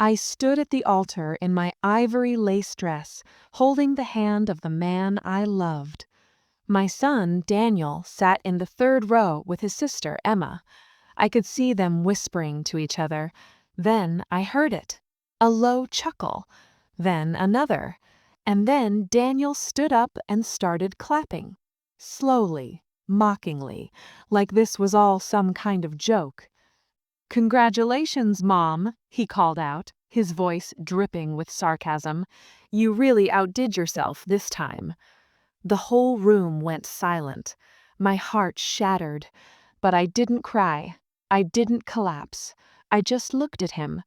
I stood at the altar in my ivory lace dress, holding the hand of the man I loved. My son, Daniel, sat in the third row with his sister, Emma. I could see them whispering to each other. Then I heard it. A low chuckle. Then another. And then Daniel stood up and started clapping. Slowly, mockingly, like this was all some kind of joke. "Congratulations, Mom," he called out, his voice dripping with sarcasm. "You really outdid yourself this time." The whole room went silent. My heart shattered. But I didn't cry. I didn't collapse. I just looked at him.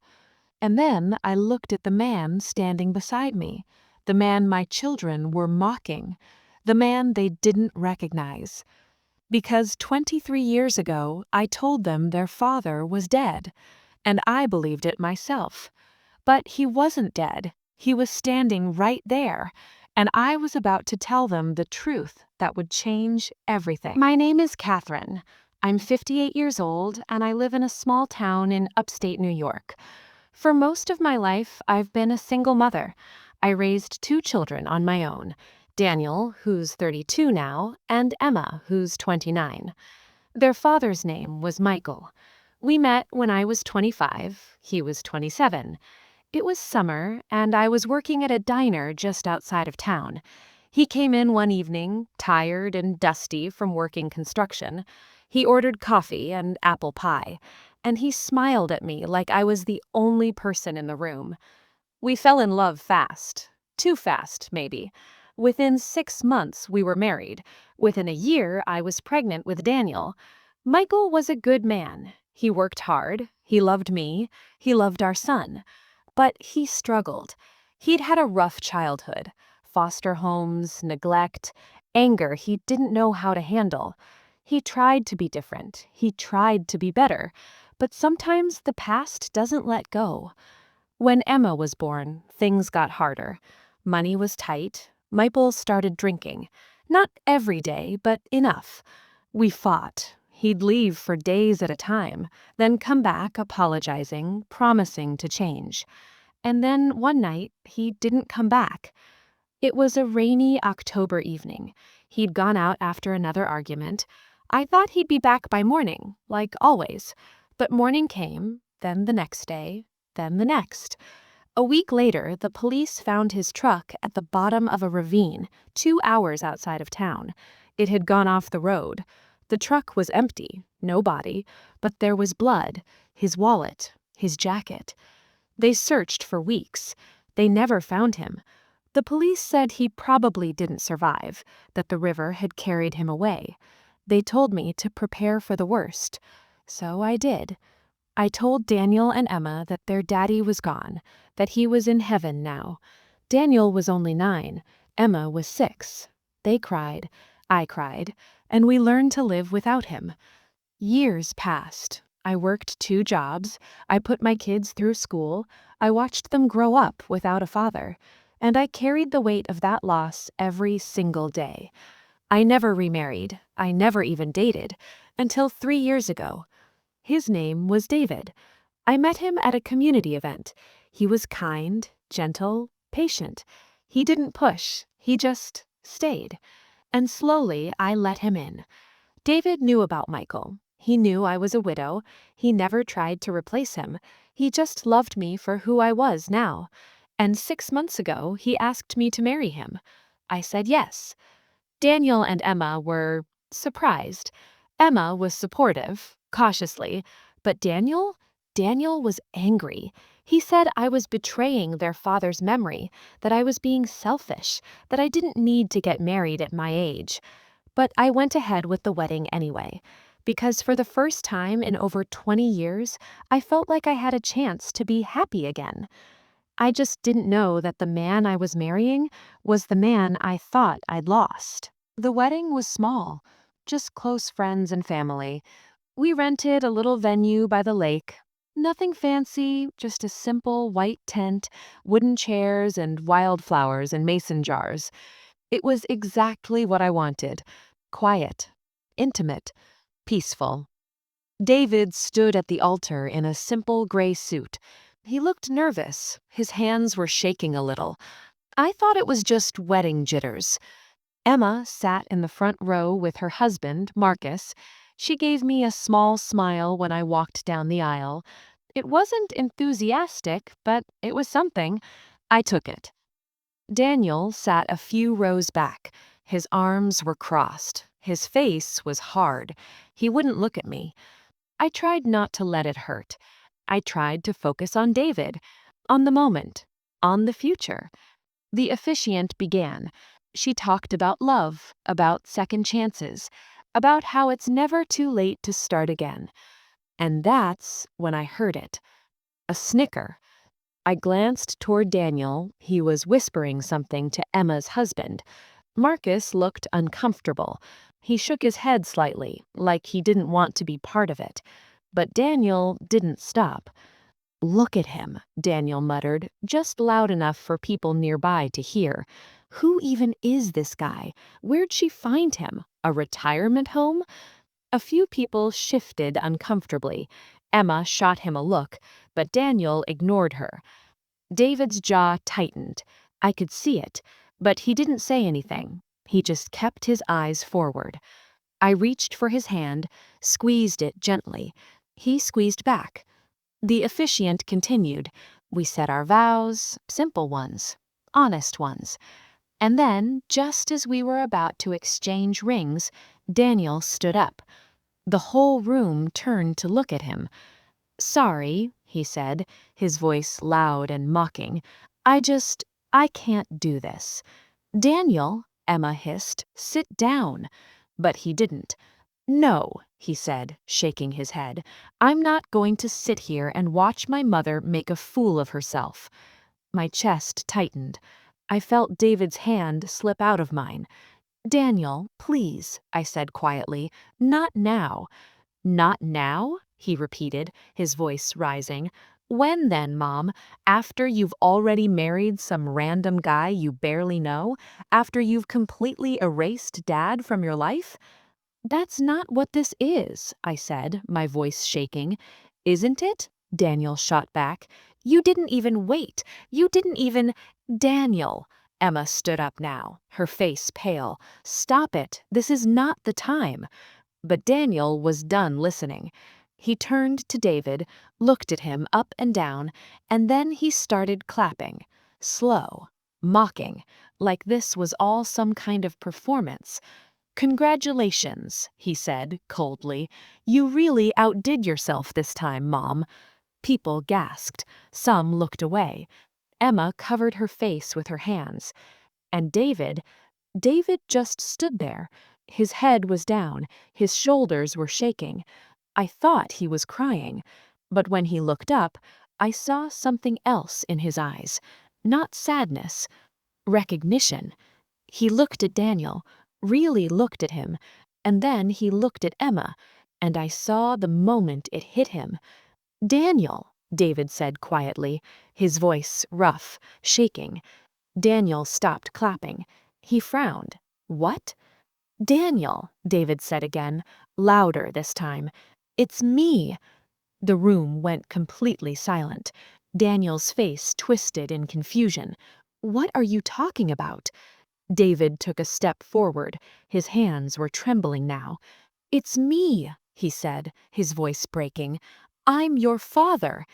And then I looked at the man standing beside me, the man my children were mocking, the man they didn't recognize. Because 23 years ago, I told them their father was dead, and I believed it myself. But he wasn't dead. He was standing right there, and I was about to tell them the truth that would change everything. My name is Catherine. I'm 58 years old, and I live in a small town in upstate New York. For most of my life, I've been a single mother. I raised 2 children on my own, Daniel, who's 32 now, and Emma, who's 29. Their father's name was Michael. We met when I was 25, he was 27. It was summer, and I was working at a diner just outside of town. He came in one evening, tired and dusty from working construction. He ordered coffee and apple pie, and he smiled at me like I was the only person in the room. We fell in love fast. Too fast, maybe. Within 6 months, we were married. Within a year, I was pregnant with Daniel. Michael was a good man. He worked hard. He loved me. He loved our son. But he struggled. He'd had a rough childhood. Foster homes, neglect, anger he didn't know how to handle. He tried to be different. He tried to be better. But sometimes the past doesn't let go. When Emma was born, things got harder. Money was tight. Michael started drinking. Not every day, but enough. We fought. He'd leave for days at a time, then come back apologizing, promising to change. And then one night, he didn't come back. It was a rainy October evening. He'd gone out after another argument. I thought he'd be back by morning, like always. But morning came, then the next day, then the next. A week later, the police found his truck at the bottom of a ravine, 2 hours outside of town. It had gone off the road. The truck was empty, no body, but there was blood, his wallet, his jacket. They searched for weeks. They never found him. The police said he probably didn't survive, that the river had carried him away. They told me to prepare for the worst. So I did. I told Daniel and Emma that their daddy was gone, that he was in heaven now. Daniel was only 9. Emma was 6. They cried. I cried. And we learned to live without him. Years passed. I worked 2 jobs. I put my kids through school. I watched them grow up without a father. And I carried the weight of that loss every single day. I never remarried. I never even dated. Until 3 years ago. His name was David. I met him at a community event. He was kind, gentle, patient. He didn't push. He just stayed. And slowly I let him in. David knew about Michael. He knew I was a widow. He never tried to replace him. He just loved me for who I was now. And 6 months ago, he asked me to marry him. I said yes. Daniel and Emma were surprised. Emma was supportive, cautiously, but Daniel was angry. He said I was betraying their father's memory, that I was being selfish, that I didn't need to get married at my age. But I went ahead with the wedding anyway, because for the first time in over 20 years, I felt like I had a chance to be happy again. I just didn't know that the man I was marrying was the man I thought I'd lost. The wedding was small, just close friends and family. We rented a little venue by the lake. Nothing fancy, just a simple white tent, wooden chairs, and wildflowers in mason jars. It was exactly what I wanted. Quiet, intimate, peaceful. David stood at the altar in a simple gray suit. He looked nervous. His hands were shaking a little. I thought it was just wedding jitters. Emma sat in the front row with her husband, Marcus. She gave me a small smile when I walked down the aisle. It wasn't enthusiastic, but it was something. I took it. Daniel sat a few rows back. His arms were crossed. His face was hard. He wouldn't look at me. I tried not to let it hurt. I tried to focus on David, on the moment, on the future. The officiant began. She talked about love, about second chances, about how it's never too late to start again. And that's when I heard it. A snicker. I glanced toward Daniel. He was whispering something to Emma's husband. Marcus looked uncomfortable. He shook his head slightly, like he didn't want to be part of it. But Daniel didn't stop. "Look at him," Daniel muttered, just loud enough for people nearby to hear. "Who even is this guy? Where'd she find him? A retirement home?" A few people shifted uncomfortably. Emma shot him a look, but Daniel ignored her. David's jaw tightened. I could see it, but he didn't say anything. He just kept his eyes forward. I reached for his hand, squeezed it gently. He squeezed back. The officiant continued. We said our vows, simple ones, honest ones. And then, just as we were about to exchange rings, Daniel stood up. The whole room turned to look at him. "Sorry," he said, his voice loud and mocking. I can't do this." "Daniel," Emma hissed, "sit down." But he didn't. "No," he said, shaking his head. "I'm not going to sit here and watch my mother make a fool of herself." My chest tightened. I felt David's hand slip out of mine. "Daniel, please," I said quietly. "Not now." "Not now?" he repeated, his voice rising. "When then, Mom? After you've already married some random guy you barely know? After you've completely erased Dad from your life?" "That's not what this is," I said, my voice shaking. "Isn't it?" Daniel shot back. "You didn't even wait. You didn't even—" "Daniel!" Emma stood up now, her face pale. "Stop it. This is not the time." But Daniel was done listening. He turned to David, looked at him up and down, and then he started clapping. Slow, mocking, like this was all some kind of performance. "Congratulations," he said coldly. "You really outdid yourself this time, Mom." People gasped. Some looked away. Emma covered her face with her hands. And David just stood there. His head was down, his shoulders were shaking. I thought he was crying. But when he looked up, I saw something else in his eyes. Not sadness, recognition. He looked at Daniel, really looked at him, and then he looked at Emma, and I saw the moment it hit him. "Daniel," David said quietly, his voice rough, shaking. Daniel stopped clapping. He frowned. "What?" "Daniel," David said again, louder this time. "It's me." The room went completely silent. Daniel's face twisted in confusion. "What are you talking about?" David took a step forward. His hands were trembling now. "It's me," he said, his voice breaking. "I'm your father."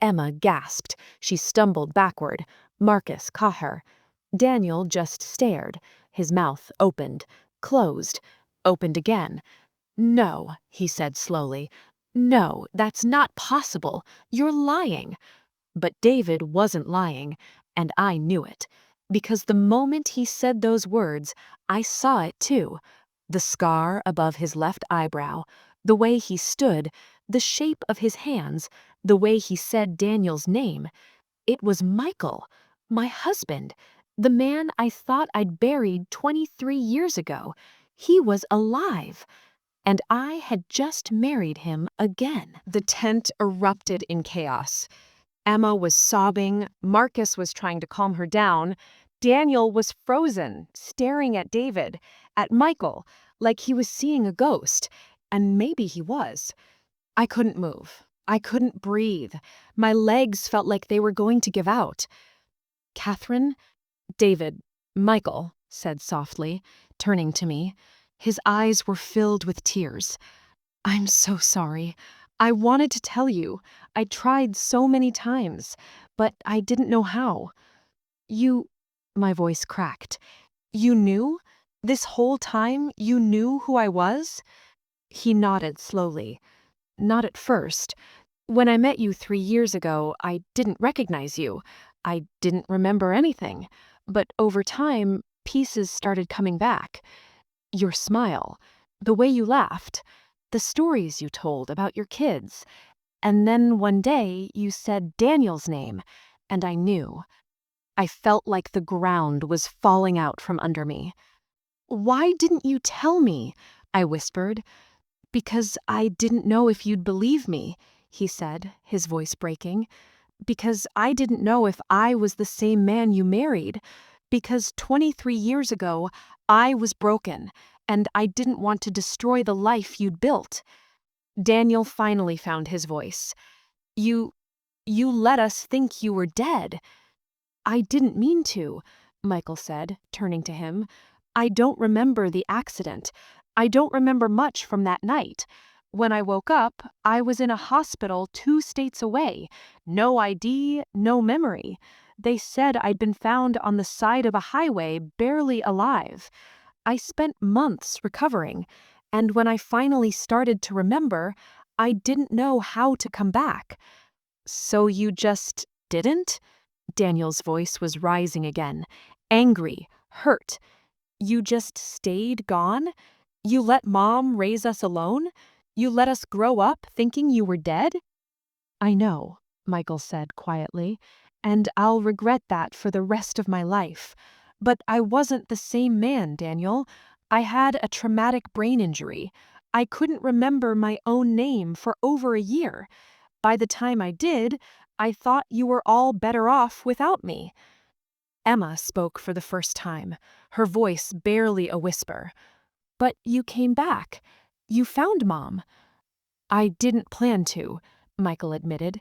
Emma gasped. She stumbled backward. Marcus caught her. Daniel just stared. His mouth opened, closed, opened again. "No," he said slowly. "No, that's not possible. You're lying." But David wasn't lying, and I knew it. Because the moment he said those words, I saw it too. The scar above his left eyebrow, the way he stood, the shape of his hands, the way he said Daniel's name. It was Michael, my husband, the man I thought I'd buried 23 years ago. He was alive. And I had just married him again. The tent erupted in chaos. Emma was sobbing, Marcus was trying to calm her down, Daniel was frozen, staring at David, at Michael, like he was seeing a ghost, and maybe he was. I couldn't move. I couldn't breathe. My legs felt like they were going to give out. Catherine? David, Michael said softly, turning to me. His eyes were filled with tears. I'm so sorry. I wanted to tell you. I tried so many times, but I didn't know how. You, my voice cracked. You knew? This whole time you knew who I was? He nodded slowly. Not at first. When I met you 3 years ago, I didn't recognize you. I didn't remember anything. But over time, pieces started coming back. Your smile, the way you laughed, the stories you told about your kids. And then one day you said Daniel's name, and I knew. I felt like the ground was falling out from under me. Why didn't you tell me? I whispered. Because I didn't know if you'd believe me, he said, his voice breaking. Because I didn't know if I was the same man you married. Because 23 years ago, I was broken, and I didn't want to destroy the life you'd built. Daniel finally found his voice. You let us think you were dead. I didn't mean to, Michael said, turning to him. I don't remember the accident. I don't remember much from that night. When I woke up, I was in a hospital 2 states away. No ID, no memory. They said I'd been found on the side of a highway, barely alive. I spent months recovering, and when I finally started to remember, I didn't know how to come back. So you just didn't? Daniel's voice was rising again, angry, hurt. You just stayed gone? You let Mom raise us alone? You let us grow up thinking you were dead? I know, Michael said quietly, and I'll regret that for the rest of my life. But I wasn't the same man, Daniel. I had a traumatic brain injury. I couldn't remember my own name for over a year. By the time I did, I thought you were all better off without me. Emma spoke for the first time, her voice barely a whisper. But you came back. You found Mom. I didn't plan to, Michael admitted.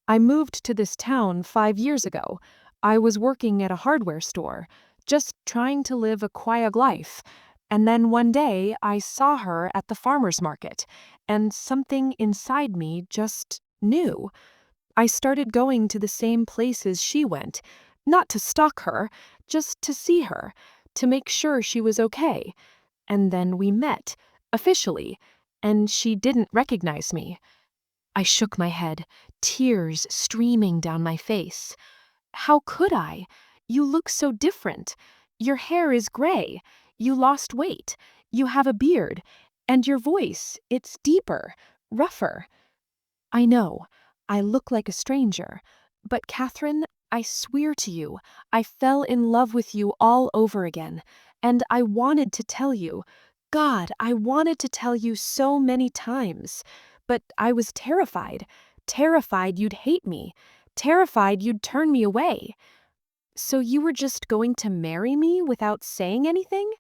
I moved to this town 5 years ago. I was working at a hardware store, just trying to live a quiet life. And then one day I saw her at the farmer's market, and something inside me just knew. I started going to the same places she went, not to stalk her, just to see her, to make sure she was okay. And then we met, officially, and she didn't recognize me. I shook my head, tears streaming down my face. How could I? You look so different. Your hair is gray. You lost weight. You have a beard. And your voice, it's deeper, rougher. I know, I look like a stranger. But Catherine, I swear to you, I fell in love with you all over again. And I wanted to tell you. God, I wanted to tell you so many times. But I was terrified. Terrified you'd hate me. Terrified you'd turn me away. So you were just going to marry me without saying anything?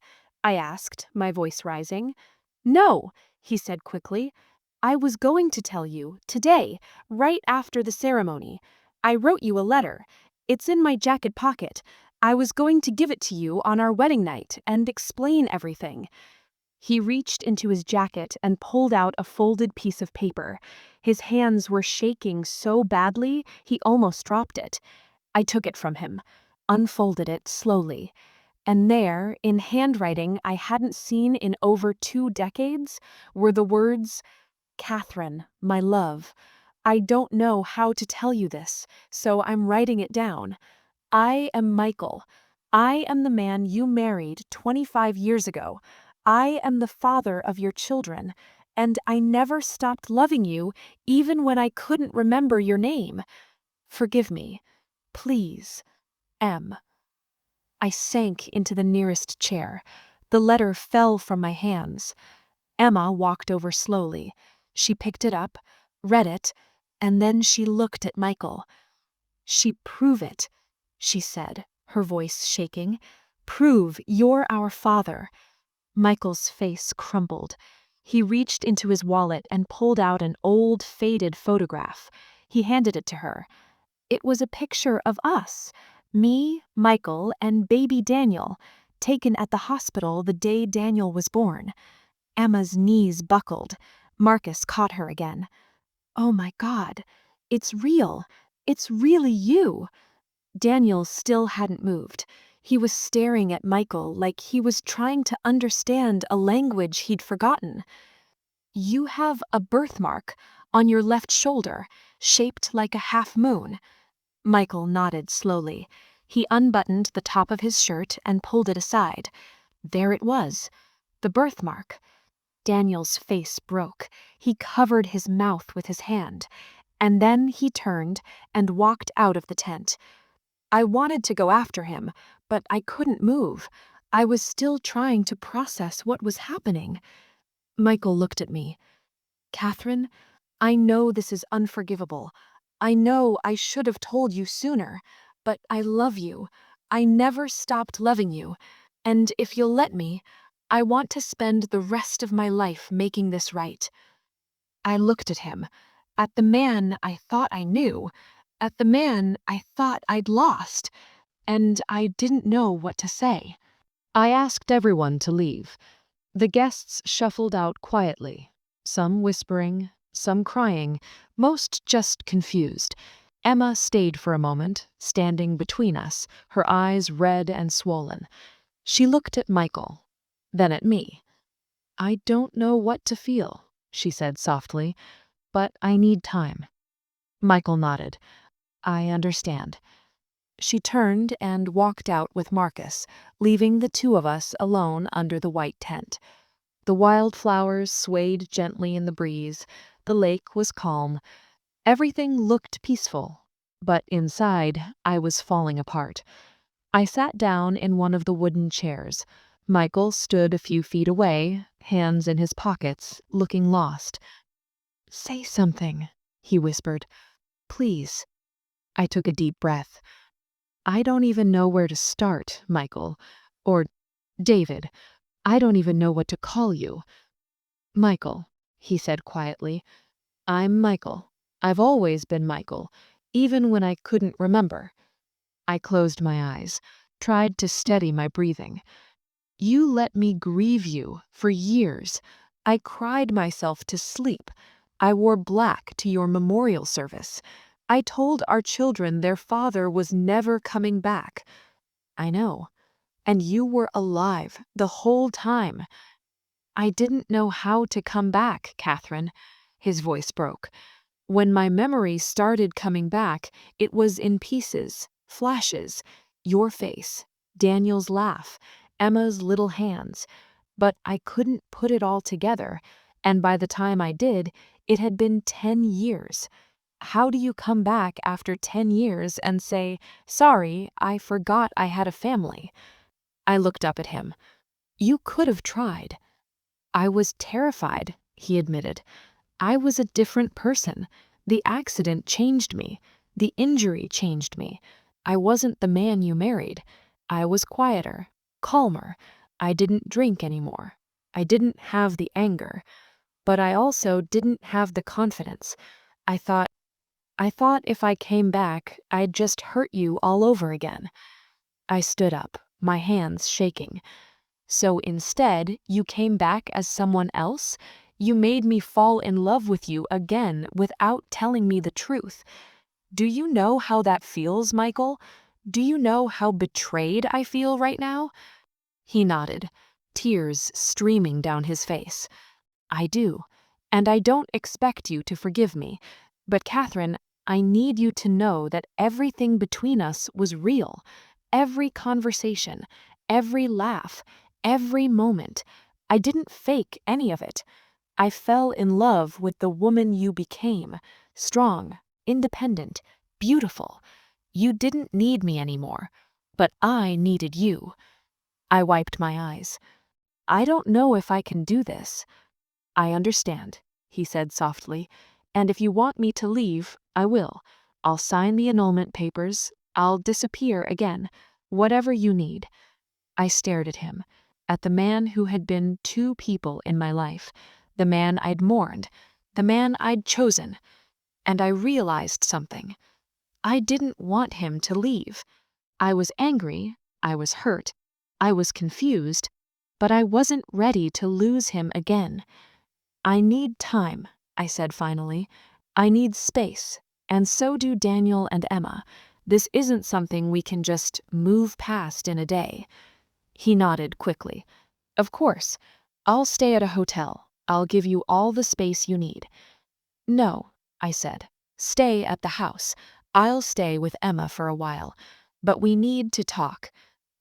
I asked, my voice rising. No, he said quickly. I was going to tell you, today, right after the ceremony. I wrote you a letter. It's in my jacket pocket. I was going to give it to you on our wedding night and explain everything. He reached into his jacket and pulled out a folded piece of paper. His hands were shaking so badly he almost dropped it. I took it from him, unfolded it slowly, and there, in handwriting I hadn't seen in over 2 decades, were the words, Catherine, my love. I don't know how to tell you this, so I'm writing it down. I am Michael. I am the man you married 25 years ago. I am the father of your children, and I never stopped loving you even when I couldn't remember your name. Forgive me. Please. M. I sank into the nearest chair. The letter fell from my hands. Emma walked over slowly. She picked it up, read it, and then she looked at Michael. Prove it, she said, her voice shaking. Prove you're our father. Michael's face crumbled. He reached into his wallet and pulled out an old, faded photograph. He handed it to her. It was a picture of us, me, Michael, and baby Daniel, taken at the hospital the day Daniel was born. Emma's knees buckled. Marcus caught her again. "Oh my God, it's real. It's really you." Daniel still hadn't moved. He was staring at Michael like he was trying to understand a language he'd forgotten. "You have a birthmark on your left shoulder, shaped like a half moon." Michael nodded slowly. He unbuttoned the top of his shirt and pulled it aside. There it was, the birthmark. Daniel's face broke. He covered his mouth with his hand. And then he turned and walked out of the tent. I wanted to go after him, but I couldn't move. I was still trying to process what was happening. Michael looked at me. "Catherine, I know this is unforgivable. I know I should have told you sooner, but I love you. I never stopped loving you. And if you'll let me, I want to spend the rest of my life making this right." I looked at him, at the man I thought I knew, at the man I thought I'd lost, and I didn't know what to say. I asked everyone to leave. The guests shuffled out quietly, some whispering, some crying, most just confused. Emma stayed for a moment, standing between us, her eyes red and swollen. She looked at Michael, then at me. "I don't know what to feel," she said softly, "but I need time." Michael nodded. "I understand." She turned and walked out with Marcus, leaving the two of us alone under the white tent. The wildflowers swayed gently in the breeze. The lake was calm. Everything looked peaceful, but inside I was falling apart. I sat down in one of the wooden chairs. Michael stood a few feet away, hands in his pockets, looking lost. "Say something," he whispered. "Please." I took a deep breath. "I don't even know where to start, Michael. Or David. I don't even know what to call you." "Michael," he said quietly. "I'm Michael. I've always been Michael, even when I couldn't remember." I closed my eyes, tried to steady my breathing. "You let me grieve you for years. I cried myself to sleep. I wore black to your memorial service. I told our children their father was never coming back." "I know. And you were alive the whole time." "I didn't know how to come back, Catherine." His voice broke. "When my memory started coming back, it was in pieces, flashes. Your face, Daniel's laugh, Emma's little hands. But I couldn't put it all together, and by the time I did, it had been 10 years. How do you come back after 10 years and say, 'Sorry, I forgot I had a family'?" I looked up at him. "You could have tried." "I was terrified," he admitted. "I was a different person. The accident changed me. The injury changed me. I wasn't the man you married. I was quieter, calmer. I didn't drink anymore. I didn't have the anger. But I also didn't have the confidence. I thought if I came back, I'd just hurt you all over again." I stood up, my hands shaking. "So instead, you came back as someone else? You made me fall in love with you again without telling me the truth. Do you know how that feels, Michael? Do you know how betrayed I feel right now?" He nodded, tears streaming down his face. "I do, and I don't expect you to forgive me. But Catherine, I need you to know that everything between us was real. Every conversation, every laugh, every moment. I didn't fake any of it. I fell in love with the woman you became, strong, independent, beautiful. You didn't need me anymore, but I needed you." I wiped my eyes. "I don't know if I can do this." "I understand," he said softly, "and if you want me to leave, I will. I'll sign the annulment papers. I'll disappear again. Whatever you need." I stared at him, at the man who had been two people in my life, the man I'd mourned, the man I'd chosen. And I realized something. I didn't want him to leave. I was angry, I was hurt, I was confused, but I wasn't ready to lose him again. I need time, I said finally. I need space, and so do Daniel and Emma. This isn't something we can just move past in a day. He nodded quickly. Of course. I'll stay at a hotel. I'll give you all the space you need. No, I said. Stay at the house. I'll stay with Emma for a while. But we need to talk.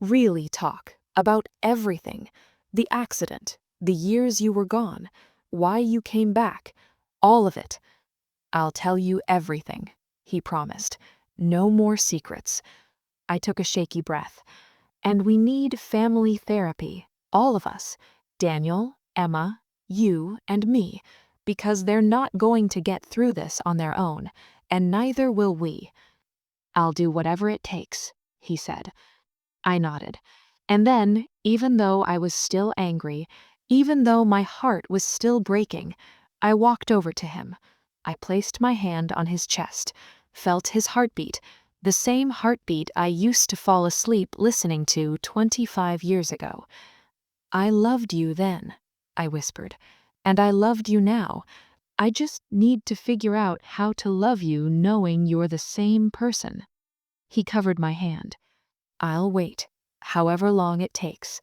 Really talk. About everything. The accident. The years you were gone. Why you came back. All of it. I'll tell you everything, he promised. No more secrets. I took a shaky breath. And we need family therapy. All of us. Daniel, Emma, you, and me. Because they're not going to get through this on their own, and neither will we. I'll do whatever it takes, he said. I nodded. And then, even though I was still angry, even though my heart was still breaking, I walked over to him. I placed my hand on his chest, felt his heartbeat, the same heartbeat I used to fall asleep listening to 25 years ago. I loved you then, I whispered, and I loved you now. I just need to figure out how to love you knowing you're the same person. He covered my hand. I'll wait, however long it takes.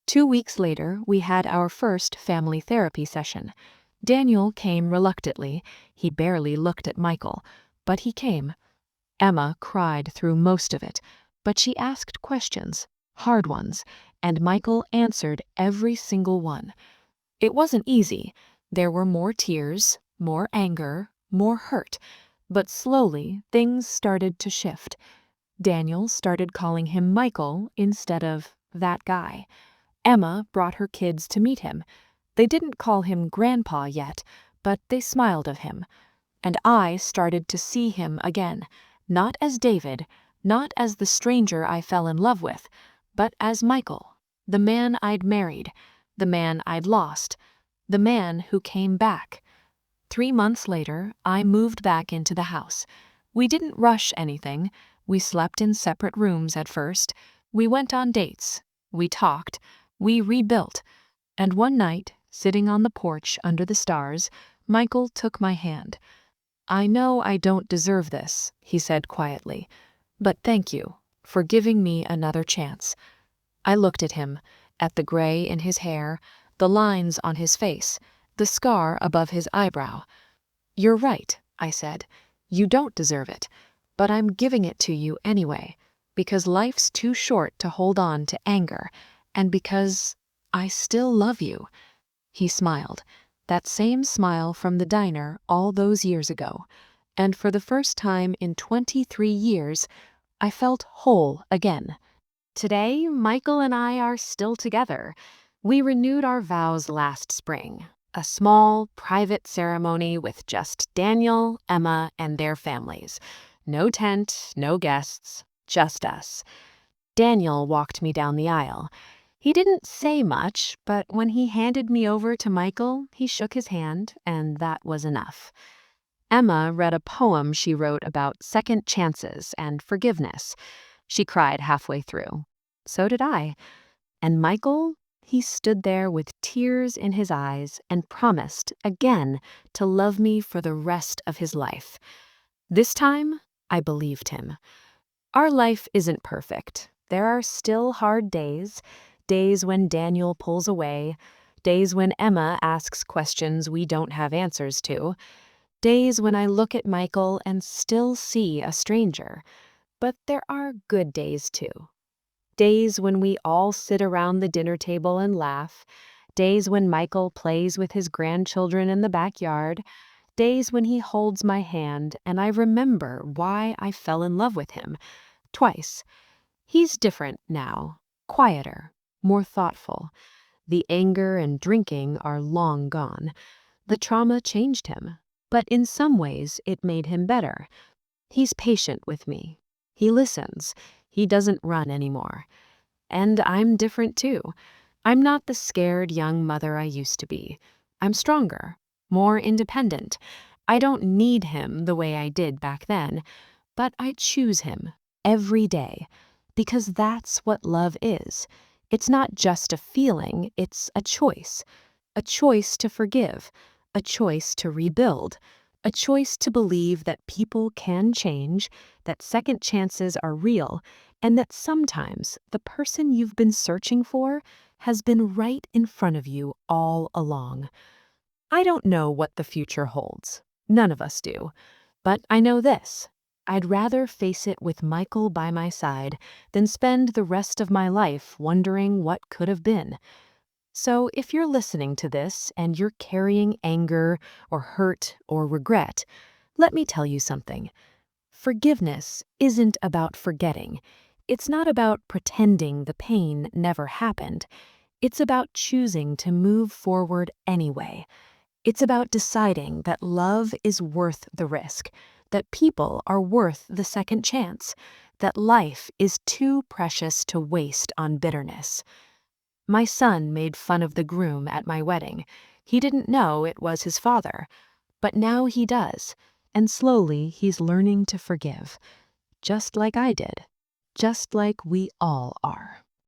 2 weeks later, we had our first family therapy session. Daniel came reluctantly. He barely looked at Michael, but he came. Emma cried through most of it, but she asked questions, hard ones, and Michael answered every single one. It wasn't easy. There were more tears, more anger, more hurt, but slowly things started to shift. Daniel started calling him Michael instead of that guy. Emma brought her kids to meet him. They didn't call him Grandpa yet, but they smiled at him. And I started to see him again, not as David, not as the stranger I fell in love with, but as Michael, the man I'd married, the man I'd lost, the man who came back. 3 months later, I moved back into the house. We didn't rush anything. We slept in separate rooms at first. We went on dates. We talked. We rebuilt. And one night, sitting on the porch under the stars, Michael took my hand. I know I don't deserve this, he said quietly, but thank you for giving me another chance. I looked at him, at the gray in his hair, the lines on his face, the scar above his eyebrow. You're right, I said. You don't deserve it, but I'm giving it to you anyway, because life's too short to hold on to anger, and because I still love you. He smiled, that same smile from the diner all those years ago, and for the first time in 23 years, I felt whole again. Today, Michael and I are still together. We renewed our vows last spring, a small, private ceremony with just Daniel, Emma, and their families. No tent, no guests, just us. Daniel walked me down the aisle. He didn't say much, but when he handed me over to Michael, he shook his hand, and that was enough. Emma read a poem she wrote about second chances and forgiveness. She cried halfway through. So did I. And Michael, he stood there with tears in his eyes and promised, again, to love me for the rest of his life. This time, I believed him. Our life isn't perfect. There are still hard days, days when Daniel pulls away, days when Emma asks questions we don't have answers to, days when I look at Michael and still see a stranger. But there are good days too. Days when we all sit around the dinner table and laugh, days when Michael plays with his grandchildren in the backyard, days when he holds my hand and I remember why I fell in love with him. Twice. He's different now, quieter, more thoughtful. The anger and drinking are long gone. The trauma changed him, but in some ways it made him better. He's patient with me. He listens. He doesn't run anymore. And I'm different too. I'm not the scared young mother I used to be. I'm stronger, more independent. I don't need him the way I did back then, but I choose him every day because that's what love is. It's not just a feeling, it's a choice to forgive, a choice to rebuild, a choice to believe that people can change, that second chances are real, and that sometimes the person you've been searching for has been right in front of you all along. I don't know what the future holds. None of us do. But I know this. I'd rather face it with Michael by my side than spend the rest of my life wondering what could have been. So if you're listening to this and you're carrying anger or hurt or regret, let me tell you something. Forgiveness isn't about forgetting. It's not about pretending the pain never happened. It's about choosing to move forward anyway. It's about deciding that love is worth the risk, that people are worth the second chance, that life is too precious to waste on bitterness. My son made fun of the groom at my wedding. He didn't know it was his father, but now he does, and slowly he's learning to forgive, just like I did, just like we all are.